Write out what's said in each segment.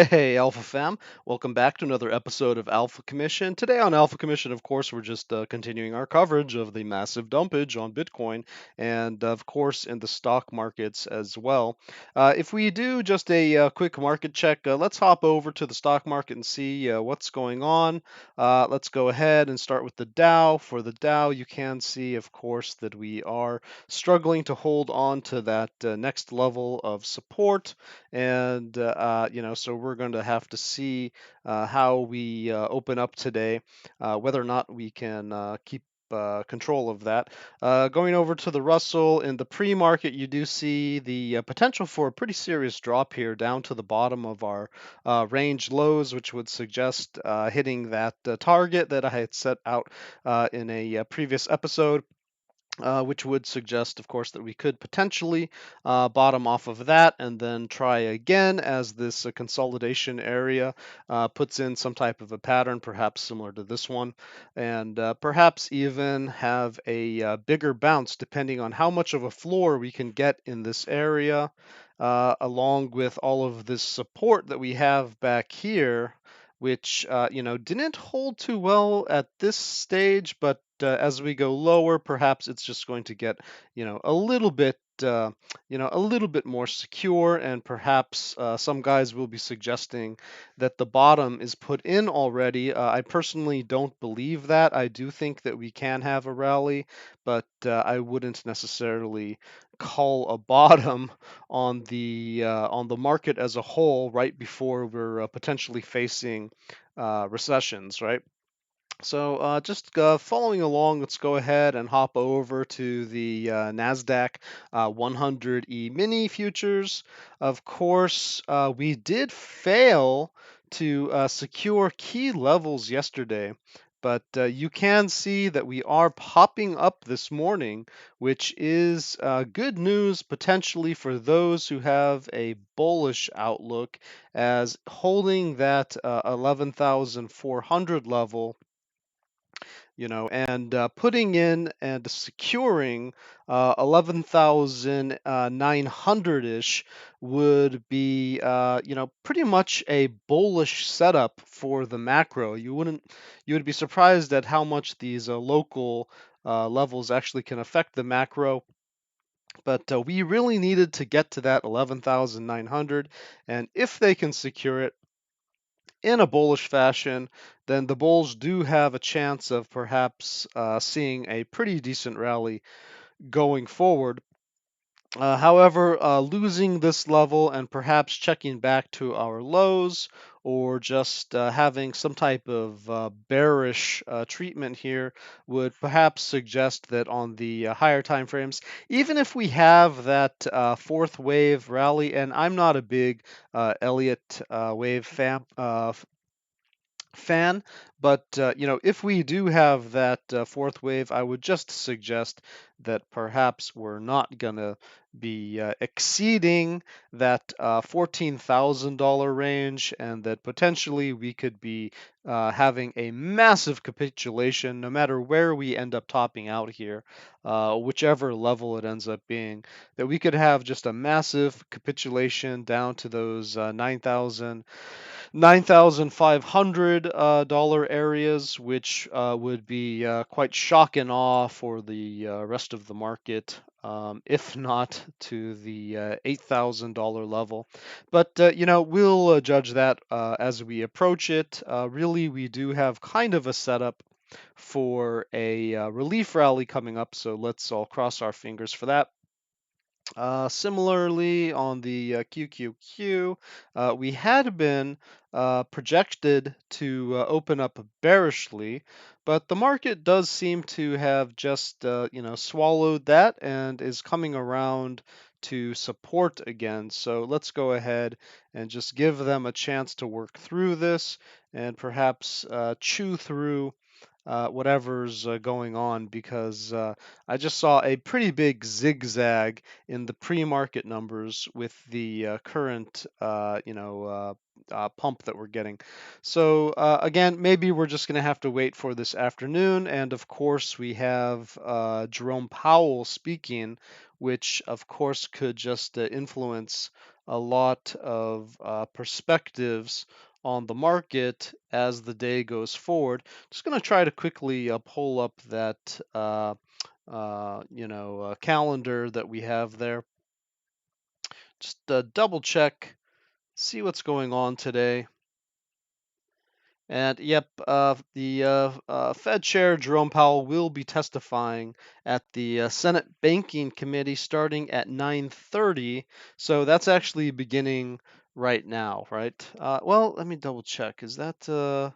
Hey, Alpha Fam. Welcome back to another episode of Alpha Commission. Today on Alpha Commission, of course, we're just continuing our coverage of the massive dumpage on Bitcoin and, of course, in the stock markets as well. If we do just a quick market check, let's hop over to the stock market and see what's going on. Let's go ahead and start with the Dow. For the Dow, you can see, of course, that we are struggling to hold on to that next level of support. And so we're going to have to see how we open up today, whether or not we can keep control of that. Going over to the Russell in the pre-market, you do see the potential for a pretty serious drop here down to the bottom of our range lows, which would suggest hitting that target that I had set out in a previous episode. Which would suggest, of course, that we could potentially bottom off of that and then try again as this consolidation area puts in some type of a pattern, perhaps similar to this one, and perhaps even have a bigger bounce depending on how much of a floor we can get in this area, along with all of this support that we have back here, which didn't hold too well at this stage, but as we go lower, perhaps it's just going to get a little bit a little bit more secure, and perhaps some guys will be suggesting that the bottom is put in already. I personally don't believe that. I do think that we can have a rally, but I wouldn't necessarily call a bottom on the market as a whole right before we're potentially facing recessions, right? So just following along, let's go ahead and hop over to the Nasdaq 100 mini futures. Of course, we did fail to secure key levels yesterday, but you can see that we are popping up this morning, which is good news potentially for those who have a bullish outlook, as holding that 11,400 level, and putting in and securing 11,900-ish would be, pretty much a bullish setup for the macro. You would be surprised at how much these local levels actually can affect the macro. But we really needed to get to that 11,900, and if they can secure it in a bullish fashion, then the bulls do have a chance of perhaps seeing a pretty decent rally going forward. However, losing this level and perhaps checking back to our lows, or just having some type of bearish treatment here, would perhaps suggest that on the higher time frames, even if we have that fourth wave rally, and I'm not a big Elliott wave fan, but if we do have that fourth wave, I would just suggest that perhaps we're not gonna be exceeding that $14,000 range, and that potentially we could be having a massive capitulation no matter where we end up topping out here, whichever level it ends up being, that we could have just a massive capitulation down to those 9,500 dollar areas, which would be quite shock and awe for the rest of the market, if not to the $8,000 level. But we'll judge that as we approach it. Really, we do have kind of a setup for a relief rally coming up, so let's all cross our fingers for that. Similarly, on the QQQ, we had been projected to open up bearishly, but the market does seem to have just swallowed that and is coming around to support again. So let's go ahead and just give them a chance to work through this and perhaps chew through whatever's going on, because I just saw a pretty big zigzag in the pre-market numbers with the current, pump that we're getting. So again, maybe we're just going to have to wait for this afternoon, and of course we have Jerome Powell speaking, which of course could just influence a lot of perspectives on the market as the day goes forward. Just going to try to quickly pull up that calendar that we have there. Just double check, see what's going on today. And yep, the Fed Chair Jerome Powell will be testifying at the Senate Banking Committee starting at 9:30. So that's actually beginning right now, right? Well, let me double check. Is that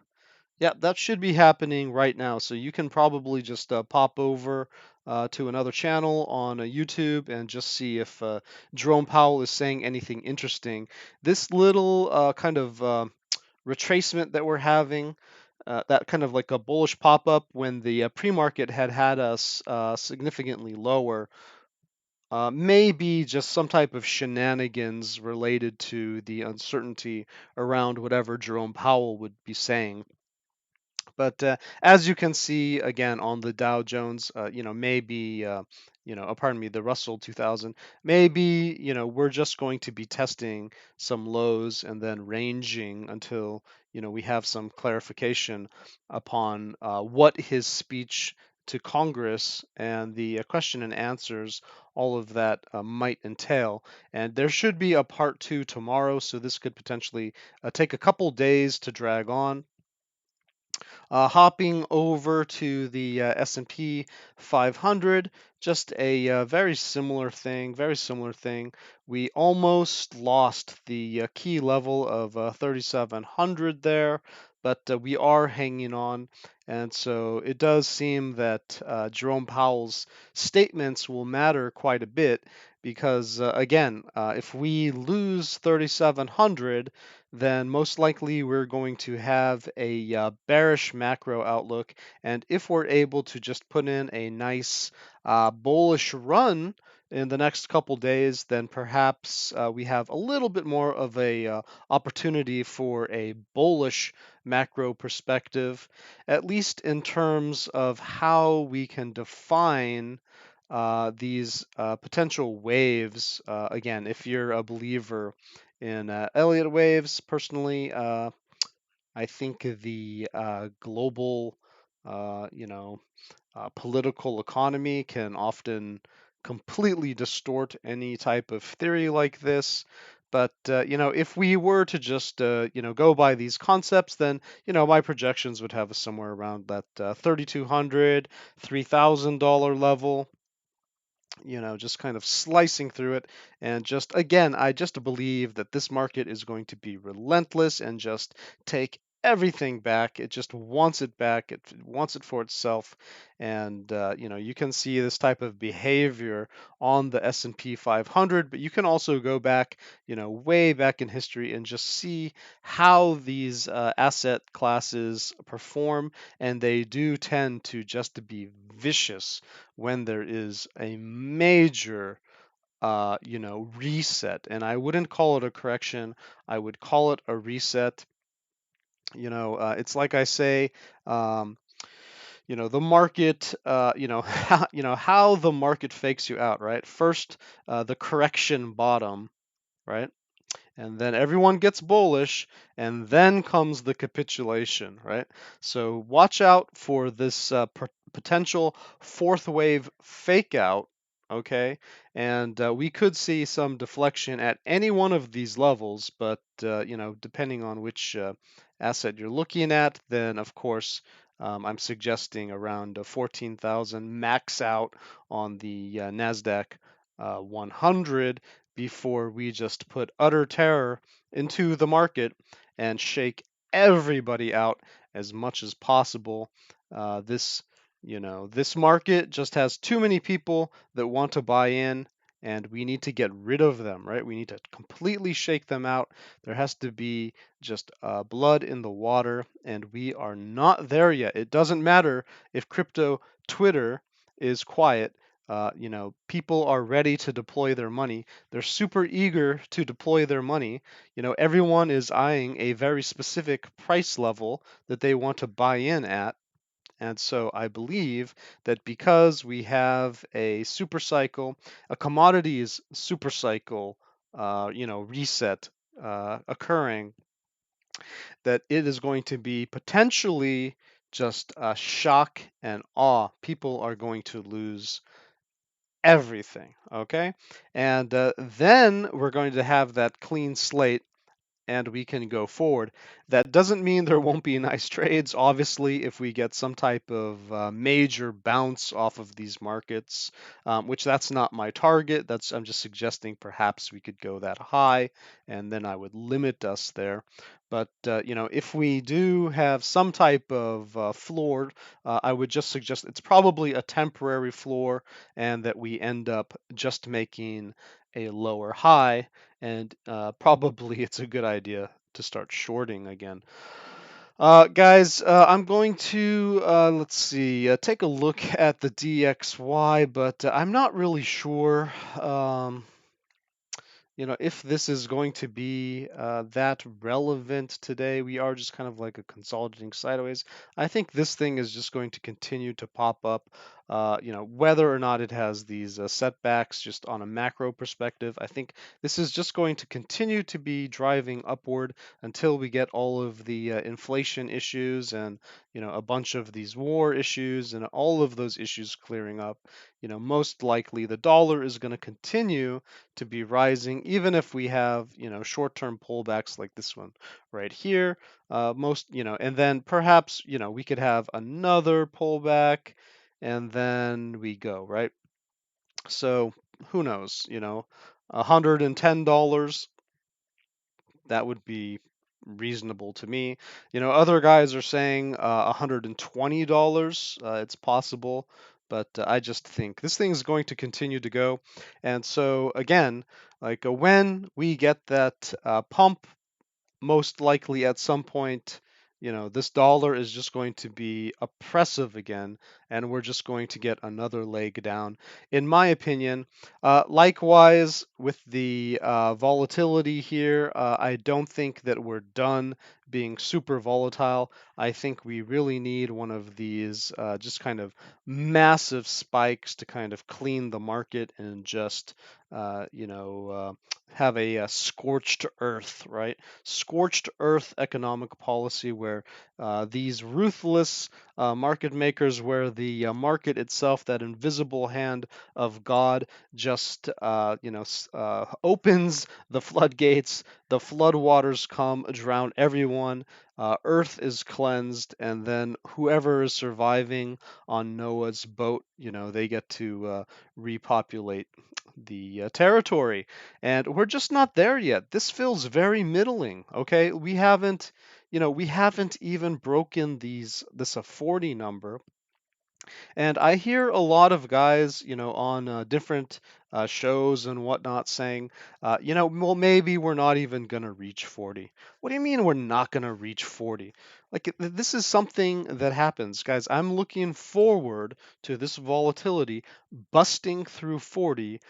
yeah, that should be happening right now. So you can probably just pop over to another channel on YouTube and just see if Jerome Powell is saying anything interesting. This little kind of retracement that we're having, that kind of like a bullish pop up when the pre-market had us significantly lower, may be just some type of shenanigans related to the uncertainty around whatever Jerome Powell would be saying. But as you can see again on the Dow Jones, maybe, pardon me, the Russell 2000, maybe, we're just going to be testing some lows and then ranging until, we have some clarification upon what his speech to Congress and the question and answers, all of that might entail. And there should be a part two tomorrow, so this could potentially take a couple days to drag on. Hopping over to the S&P 500, just a very similar thing, very similar thing. We almost lost the key level of 3,700 there, but we are hanging on. And so it does seem that Jerome Powell's statements will matter quite a bit because, again, if we lose 3,700, then most likely we're going to have a bearish macro outlook. And if we're able to just put in a nice bullish run in the next couple days, then perhaps we have a little bit more of a opportunity for a bullish macro perspective, at least in terms of how we can define these potential waves. Again, if you're a believer in Elliott waves, personally, I think the global, political economy can often completely distort any type of theory like this. But if we were to just go by these concepts, then my projections would have us somewhere around that $3,200, $3,000 level, just kind of slicing through it. And just again, I just believe that this market is going to be relentless and just take everything back. It just wants it back. It wants it for itself. And you can see this type of behavior on the S&P 500, but you can also go back, way back in history and just see how these asset classes perform, and they do tend to just be vicious when there is a major reset. And I wouldn't call it a correction, I would call it a reset. It's like I say, the market, how the market fakes you out, right? First, the correction bottom, right? And then everyone gets bullish, and then comes the capitulation, right? So watch out for this potential fourth wave fake out, okay? And we could see some deflection at any one of these levels, but depending on which asset you're looking at, then of course I'm suggesting around 14,000 max out on the Nasdaq 100 before we just put utter terror into the market and shake everybody out as much as possible. This market just has too many people that want to buy in, and we need to get rid of them, right? We need to completely shake them out. There has to be just blood in the water, and we are not there yet. It doesn't matter if crypto Twitter is quiet. People are ready to deploy their money. They're super eager to deploy their money. Everyone is eyeing a very specific price level that they want to buy in at. And so I believe that because we have a super cycle, a commodities super cycle reset occurring, that it is going to be potentially just shock and awe. People are going to lose everything, okay? And then we're going to have that clean slate and we can go forward. That doesn't mean there won't be nice trades. Obviously, if we get some type of major bounce off of these markets, which that's not my target. I'm just suggesting perhaps we could go that high, and then I would limit us there. But if we do have some type of floor, I would just suggest it's probably a temporary floor, and that we end up just making a lower high, and probably it's a good idea to start shorting again. Guys, I'm going to, let's see, take a look at the DXY, but I'm not really sure. If this is going to be that relevant today. We are just kind of like a consolidating sideways. I think this thing is just going to continue to pop up, whether or not it has these setbacks just on a macro perspective. I think this is just going to continue to be driving upward until we get all of the inflation issues and, a bunch of these war issues and all of those issues clearing up. Most likely the dollar is going to continue to be rising, even if we have, short-term pullbacks like this one right here. And then perhaps, we could have another pullback, and then we go, right? So who knows, $110, that would be reasonable to me. Other guys are saying $120. It's possible, but I just think this thing is going to continue to go. And so again, like when we get that pump, most likely at some point, this dollar is just going to be oppressive again, and we're just going to get another leg down, in my opinion. Likewise, with the volatility here, I don't think that we're done being super volatile. I think we really need one of these just kind of massive spikes to kind of clean the market and just, have a scorched earth, right? Scorched earth economic policy where these ruthless market makers, where the market itself, that invisible hand of God, just opens the floodgates, the floodwaters come, drown everyone. Earth is cleansed, and then whoever is surviving on Noah's boat, they get to repopulate the territory. And we're just not there yet. This feels very middling, okay? We haven't even broken this 40 number. And I hear a lot of guys, on different shows and whatnot saying, well, maybe we're not even going to reach 40. What do you mean we're not going to reach 40? Like, this is something that happens, guys. I'm looking forward to this volatility busting through 40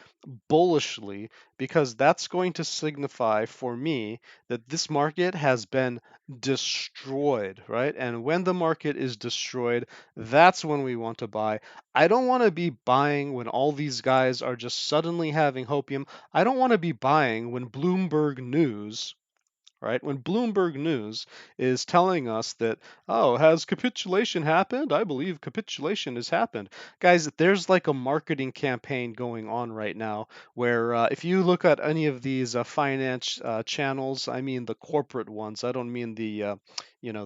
bullishly, because that's going to signify for me that this market has been destroyed, right? And when the market is destroyed, that's when we want to buy. I don't want to be buying when all these guys are just suddenly having hopium. I don't want to be buying when Bloomberg News, right? When Bloomberg News is telling us that, oh, has capitulation happened? I believe capitulation has happened. Guys, there's like a marketing campaign going on right now where if you look at any of these finance channels, I mean the corporate ones, I don't mean the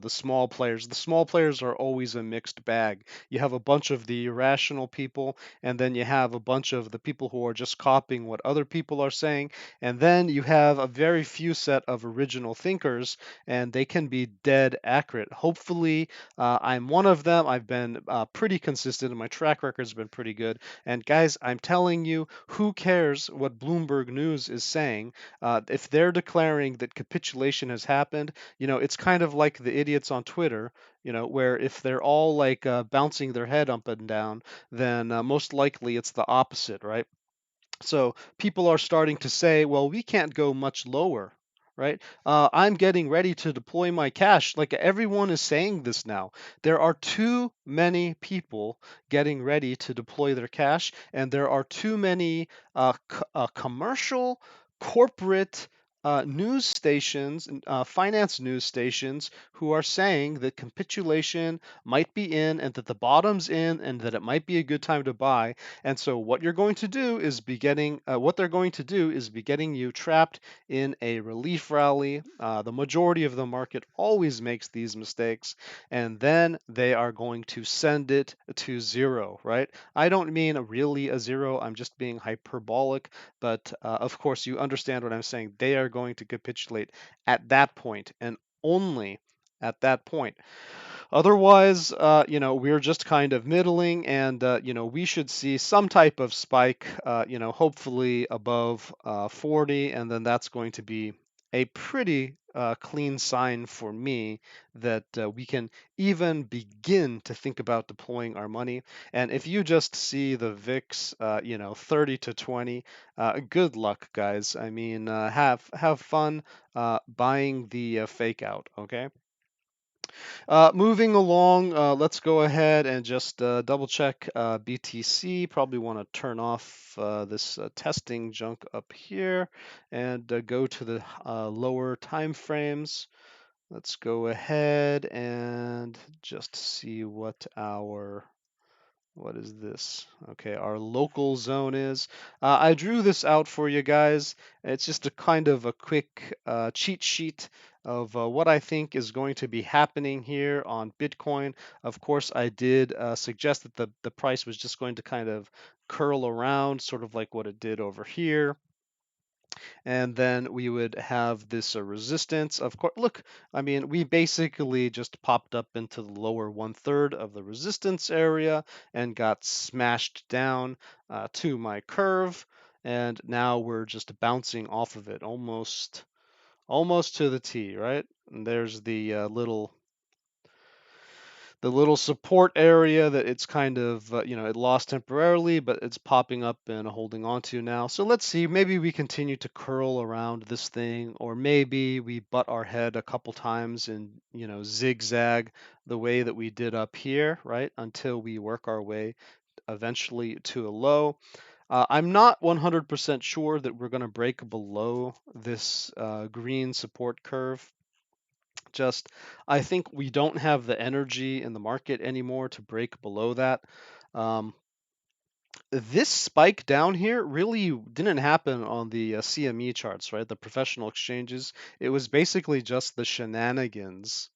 small players. The small players are always a mixed bag. You have a bunch of the irrational people, and then you have a bunch of the people who are just copying what other people are saying, and then you have a very few set of original thinkers, and they can be dead accurate. Hopefully, I'm one of them. I've been pretty consistent, and my track record's been pretty good. And guys, I'm telling you, who cares what Bloomberg News is saying? If they're declaring that capitulation has happened, it's kind of like the idiots on Twitter, where if they're all like bouncing their head up and down, then most likely it's the opposite, right? So people are starting to say, well, we can't go much lower, right? I'm getting ready to deploy my cash. Like, everyone is saying this now. There are too many people getting ready to deploy their cash, and there are too many commercial corporate news stations, finance news stations, who are saying that capitulation might be in and that the bottom's in and that it might be a good time to buy. And so what you're going to do is be getting, what they're going to do is be getting you trapped in a relief rally. The majority of the market always makes these mistakes, and then they are going to send it to zero, right? I don't mean really a zero. I'm just being hyperbolic, but of course, you understand what I'm saying. They are going to capitulate at that point and only at that point. Otherwise, we're just kind of middling, and we should see some type of spike, hopefully above 40, and then that's going to be a pretty clean sign for me that we can even begin to think about deploying our money. And if you just see the VIX, 30 to 20, good luck, guys. I mean, have fun buying the fake out. Okay. Moving along, let's go ahead and just double check BTC. Probably want to turn off this testing junk up here and go to the lower time frames. Let's go ahead and just see what is this? Okay, our local zone is. I drew this out for you guys. It's just a kind of a quick cheat sheet of what I think is going to be happening here on Bitcoin. Of course, I did suggest that the price was just going to kind of curl around, sort of like what it did over here, and then we would have this resistance. Of course, look, I mean, we basically just popped up into the lower 1/3 of the resistance area and got smashed down to my curve, and now we're just bouncing off of it almost to the T, right? And there's the little support area that it's kind of, it lost temporarily, but it's popping up and holding on to now. So let's see, maybe we continue to curl around this thing, or maybe we butt our head a couple times and, zigzag the way that we did up here, right? Until we work our way eventually to a low. I'm not 100% sure that we're going to break below this green support curve. Just, I think we don't have the energy in the market anymore to break below that. Um, this spike down here really didn't happen on the CME charts, right? The professional exchanges. It was basically just the shenanigans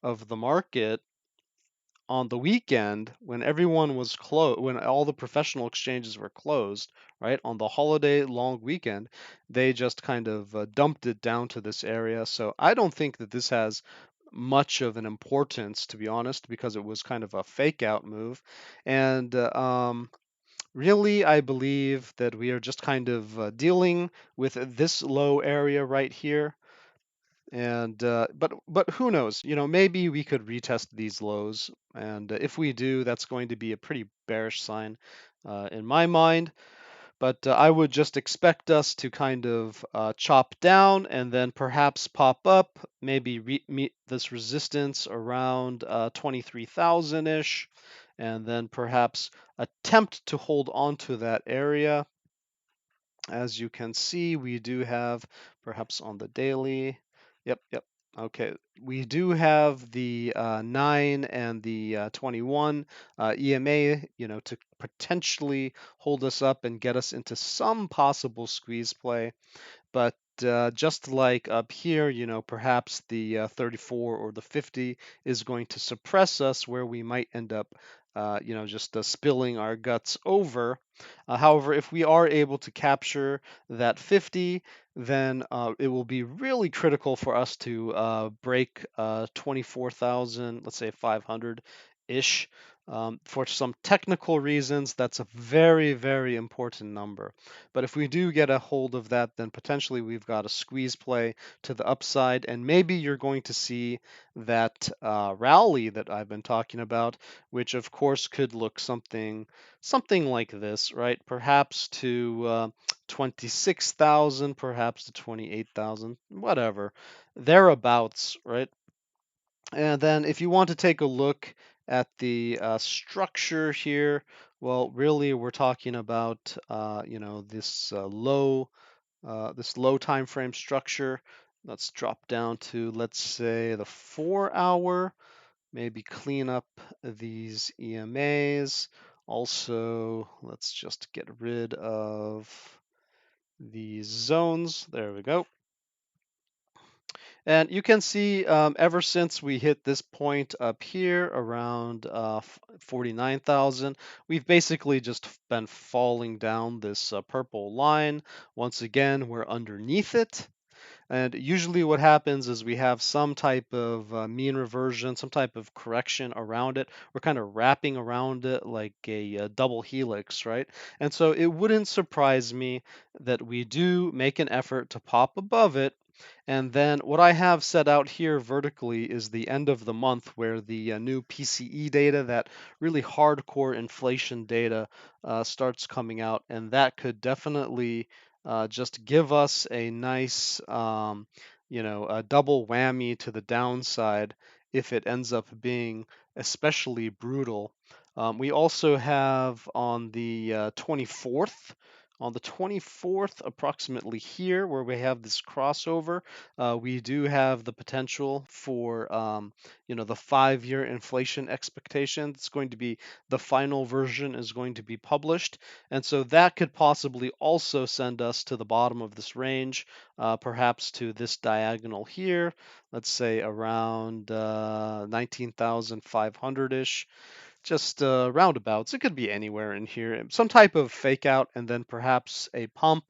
of the market on the weekend when everyone was closed, when all the professional exchanges were closed, right? On the holiday long weekend, they just kind of dumped it down to this area. So I don't think that this has much of an importance, to be honest, because it was kind of a fake out move. And really, I believe that we are just kind of dealing with this low area right here. And but who knows? Maybe we could retest these lows, and if we do, that's going to be a pretty bearish sign in my mind. But I would just expect us to kind of chop down and then perhaps pop up, maybe meet this resistance around 23,000-ish, and then perhaps attempt to hold on to that area. As you can see, we do have, perhaps on the daily, yep. Okay, we do have the 9 and the 21 EMA, to potentially hold us up and get us into some possible squeeze play. But just like up here, perhaps the 34 or the 50 is going to suppress us, where we might end up, just spilling our guts over. However, if we are able to capture that 50, then it will be really critical for us to break 24,000, let's say 500-ish. For some technical reasons, that's a very, very important number. But if we do get a hold of that, then potentially we've got a squeeze play to the upside, and maybe you're going to see that rally that I've been talking about, which of course could look something like this, right? Perhaps to 26,000, perhaps to 28,000, whatever, thereabouts, right? And then if you want to take a look at the structure here, well, really we're talking about, this low this low time frame structure. Let's drop down to, let's say, the 4-hour. Maybe clean up these EMAs. Also, let's just get rid of these zones. There we go. And you can see ever since we hit this point up here around 49,000, we've basically just been falling down this purple line. Once again, we're underneath it. And usually what happens is we have some type of mean reversion, some type of correction around it. We're kind of wrapping around it like a double helix, right? And so it wouldn't surprise me that we do make an effort to pop above it. And then what I have set out here vertically is the end of the month where the new PCE data, that really hardcore inflation data, starts coming out. And that could definitely just give us a nice, a double whammy to the downside if it ends up being especially brutal. We also have on the 24th, approximately here, where we have this crossover, we do have the potential for, the 5-year inflation expectation. It's going to be the final version is going to be published, and so that could possibly also send us to the bottom of this range, perhaps to this diagonal here. Let's say around 19,500-ish, just roundabouts. It could be anywhere in here. Some type of fake out and then perhaps a pump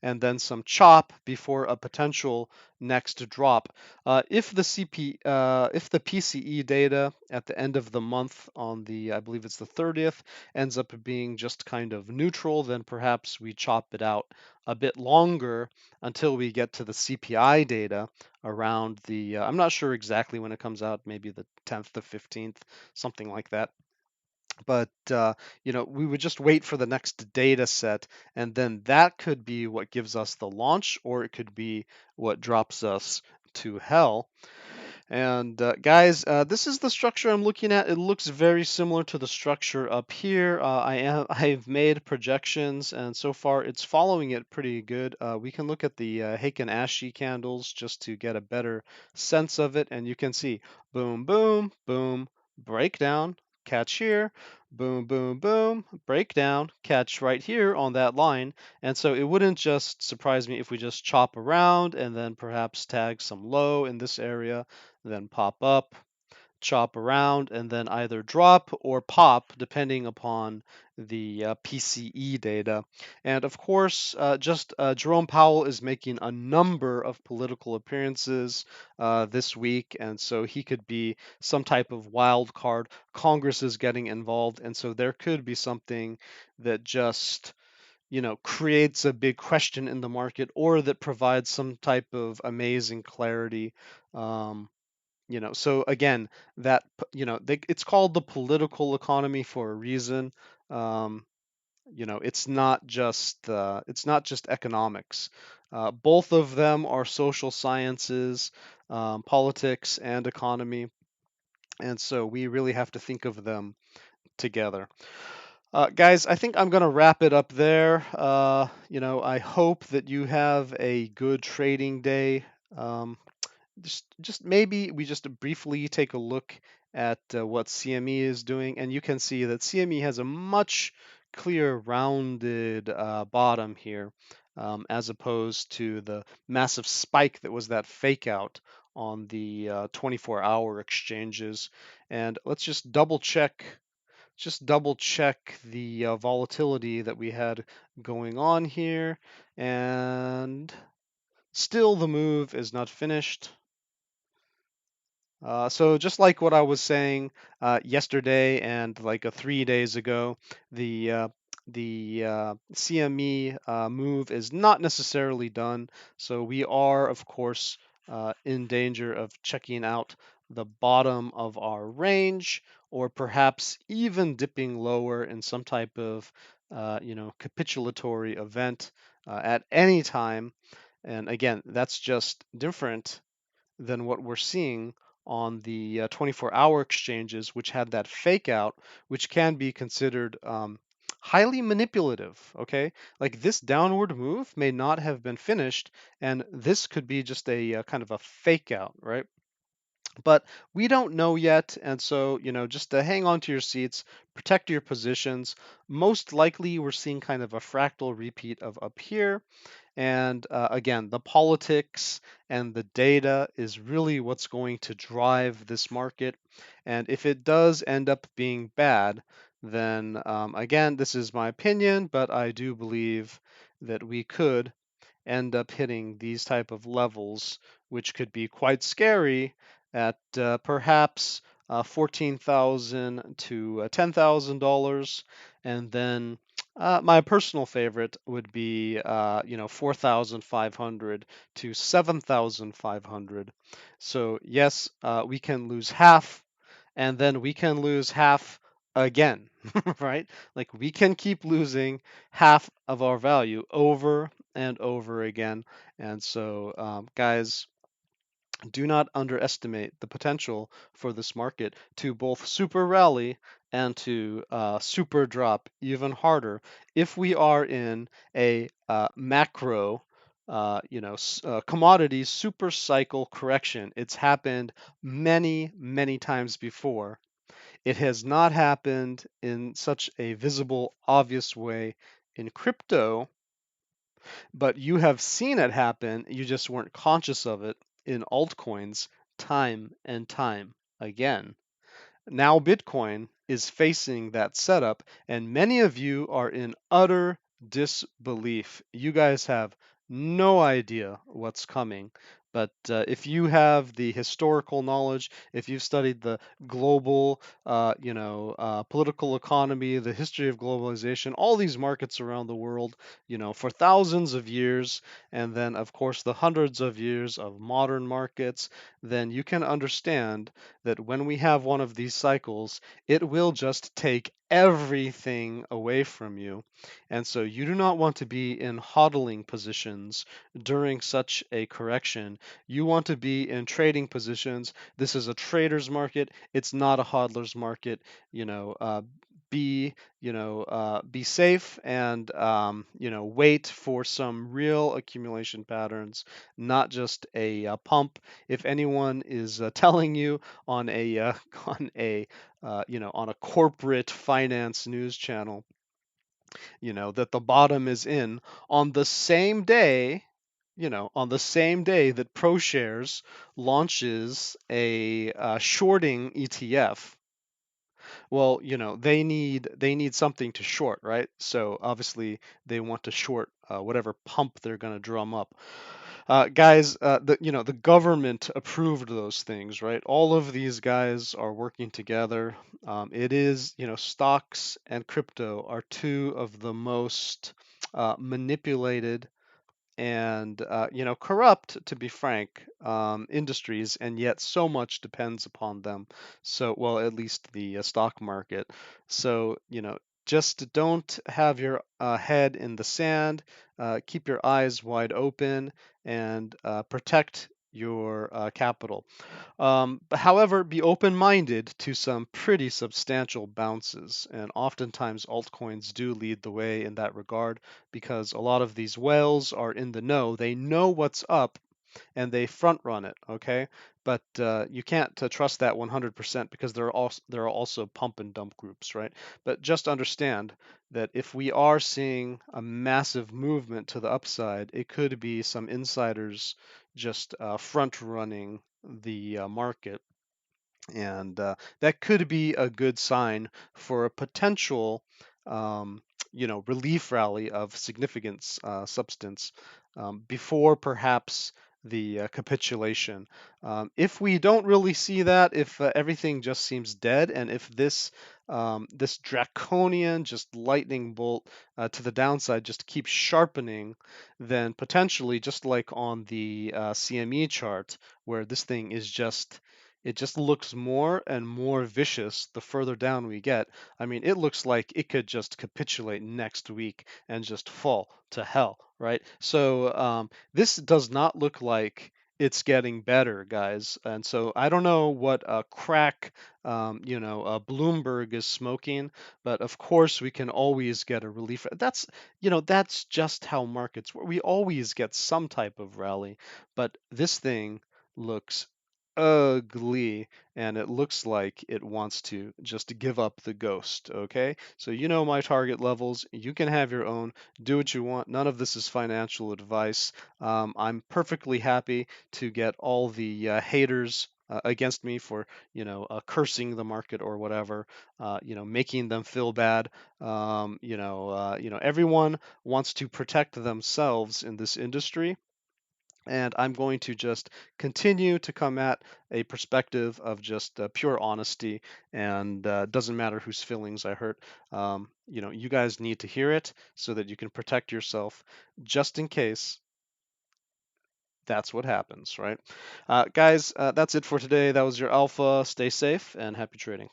and then some chop before a potential next drop. If the PCE data at the end of the month on the, I believe it's the 30th, ends up being just kind of neutral, then perhaps we chop it out a bit longer until we get to the CPI data around the, I'm not sure exactly when it comes out, maybe the 10th to 15th, something like that. But we would just wait for the next data set, and then that could be what gives us the launch, or it could be what drops us to hell. And guys, this is the structure I'm looking at. It looks very similar to the structure up here. I've made projections, and so far it's following it pretty good. We can look at the Heiken Ashi candles just to get a better sense of it, and you can see boom, boom, boom, breakdown, catch here, boom, boom, boom, breakdown, catch right here on that line. And so it wouldn't just surprise me if we just chop around and then perhaps tag some low in this area, then pop up, chop around, and then either drop or pop depending upon the PCE data. And of course, just Jerome Powell is making a number of political appearances this week, and so he could be some type of wild card. Congress is getting involved, and so there could be something that just creates a big question in the market, or that provides some type of amazing clarity. So again, that it's called the political economy for a reason. Um, it's not just economics. Both of them are social sciences, politics and economy, and so we really have to think of them together. Guys, I think I'm going to wrap it up there. I hope that you have a good trading day. Um, just maybe we just briefly take a look at what CME is doing, and you can see that CME has a much clear rounded bottom here, as opposed to the massive spike that was that fake out on the 24-hour exchanges. And let's just double check the volatility that we had going on here, and still the move is not finished. So just like what I was saying yesterday and like 3 days ago, the CME move is not necessarily done. So we are, of course, in danger of checking out the bottom of our range, or perhaps even dipping lower in some type of capitulatory event at any time. And again, that's just different than what we're seeing on the 24-hour exchanges, which had that fake out, which can be considered highly manipulative, okay? Like this downward move may not have been finished, and this could be just a kind of a fake out, right? But we don't know yet, and so just to hang on to your seats, protect your positions. Most likely we're seeing kind of a fractal repeat of up here, and again, the politics and the data is really what's going to drive this market. And if it does end up being bad, then again, this is my opinion, but I do believe that we could end up hitting these type of levels, which could be quite scary at perhaps 14,000 to $10,000, and then my personal favorite would be 4,500 to 7,500. So yes, we can lose half, and then we can lose half again, right? Like we can keep losing half of our value over and over again. And so, guys, do not underestimate the potential for this market to both super rally and to super drop even harder if we are in a macro commodity super cycle correction. It's happened many, many times before. It has not happened in such a visible, obvious way in crypto, but you have seen it happen. You just weren't conscious of it in altcoins time and time again. Now Bitcoin is facing that setup, and many of you are in utter disbelief. You guys have no idea what's coming. But if you have the historical knowledge, if you've studied the global, political economy, the history of globalization, all these markets around the world, for thousands of years, and then of course the hundreds of years of modern markets, then you can understand that when we have one of these cycles, it will just take everything away from you. And so you do not want to be in hodling positions during such a correction. You want to be in trading positions. This is a trader's market. It's not a hodler's market. Be safe and wait for some real accumulation patterns, not just a pump. If anyone is telling you on a on a corporate finance news channel, that the bottom is in on the same day, that ProShares launches a shorting ETF. Well, they need something to short, right? So obviously they want to short whatever pump they're going to drum up. Guys, the government approved those things, right? All of these guys are working together. It is, stocks and crypto are two of the most manipulated and corrupt, to be frank, industries, and yet so much depends upon them. So, well, at least the stock market. So, just don't have your head in the sand. Keep your eyes wide open and protect your capital. But however, be open-minded to some pretty substantial bounces, and oftentimes altcoins do lead the way in that regard because a lot of these whales are in the know. They know what's up and they front run it, okay? But you can't trust that 100% because there are also pump and dump groups, right? But just understand that if we are seeing a massive movement to the upside, it could be some insiders just front running the market, and that could be a good sign for a potential relief rally of significance substance before perhaps the capitulation. If we don't really see that, if everything just seems dead, and if this draconian just lightning bolt to the downside just keeps sharpening, then potentially, just like on the CME chart, where this thing is just, it just looks more and more vicious the further down we get. I mean, it looks like it could just capitulate next week and just fall to hell, right? So this does not look like it's getting better, guys. And so I don't know what crack, Bloomberg is smoking, but of course we can always get a relief. That's just how markets work. We always get some type of rally, but this thing looks ugly, and it looks like it wants to just give up the ghost. Okay, so you know my target levels. You can have your own. Do what you want. None of this is financial advice. I'm perfectly happy to get all the haters against me for cursing the market or whatever, making them feel bad. Everyone wants to protect themselves in this industry, and I'm going to just continue to come at a perspective of just pure honesty, and doesn't matter whose feelings I hurt. You guys need to hear it so that you can protect yourself, just in case that's what happens, right? Guys, that's it for today. That was your alpha. Stay safe and happy trading.